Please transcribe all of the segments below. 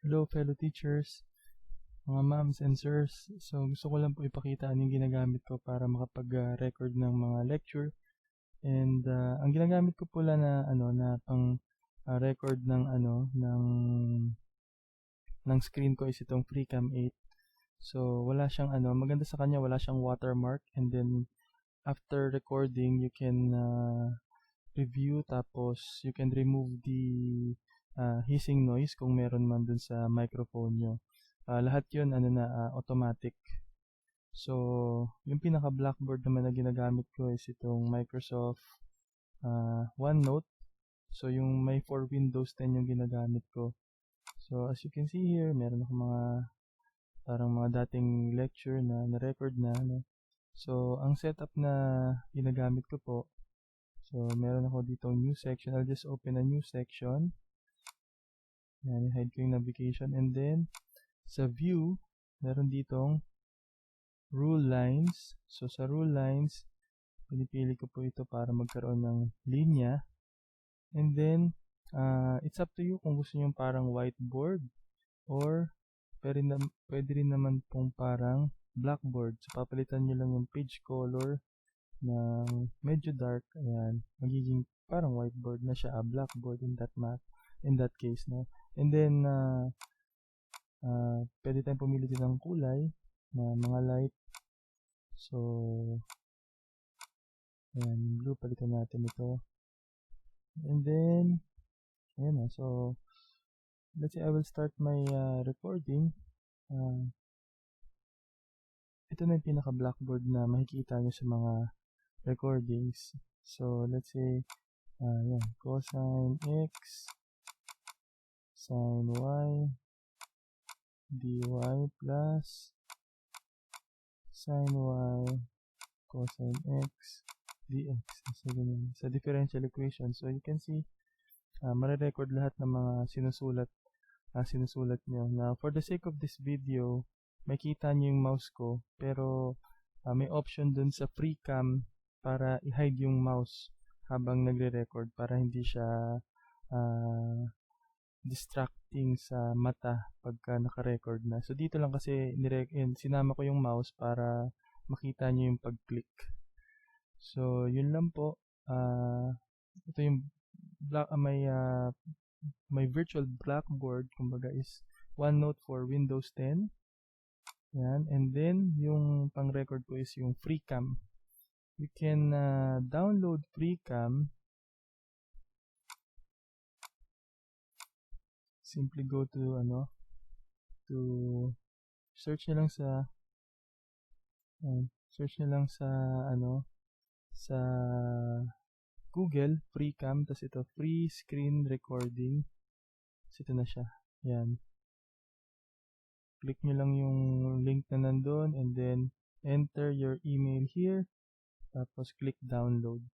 Hello fellow teachers, mga moms and sirs. So gusto ko lang po ipakita ano yung ginagamit ko para makapag-record ng mga lecture. And ang ginagamit ko pala na pang record ng ng screen ko is itong FreeCam 8. So wala siyang maganda sa kanya, wala siyang watermark, and then after recording you can review, tapos you can remove the hissing noise kung meron man dun sa microphone nyo. Lahat yun automatic. So yung pinaka Blackboard naman na ginagamit ko is itong Microsoft OneNote. So yung may for Windows 10 yung ginagamit ko. So as you can see here, meron ako parang mga dating lecture na na-record na. So ang setup na ginagamit ko po, so meron ako dito new section. I'll just open a new section. Yan, hide ko yung navigation, and then sa view meron ditong rule lines. So sa rule lines, pinipili ko po ito para magkaroon ng linya, and then it's up to you kung gusto nyo parang whiteboard or pwede rin naman pong parang blackboard. So papalitan nyo lang yung page color ng medyo dark, ayan, magiging parang whiteboard na siya, blackboard in that case, no? And then pwede tayong pumili din ng kulay na mga light. So ayan, blue, palitan natin ito. And then ayan na, so let's say I will start my recording. Ito na yung pinaka blackboard na makikita nyo sa mga recordings. So let's say yan, cosine x sin y dy plus sin y cosine x dx. So ganyan, sa differential equation. So you can see mare-record lahat ng mga sinusulat nyo. Now for the sake of this video, makita nyo yung mouse ko, pero may option dun sa FreeCam para i-hide yung mouse habang nagre-record para hindi siya distracting sa mata pagka naka-record na. So dito lang kasi sinama ko yung mouse para makita nyo yung pag-click. So yun lang po. Ito yung my Virtual Blackboard, kumbaga, is OneNote for Windows 10. Yan. And then yung pang-record ko is yung FreeCam. You can download FreeCam. Simply go to search nyo lang sa sa Google, FreeCam, tas ito, free screen recording. So ito na siya. Yan. Click nyo lang yung link na nandun, and then enter your email here, tapos click download.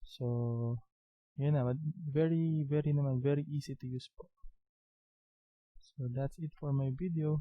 So yan na, very easy to use po. So that's it for my video.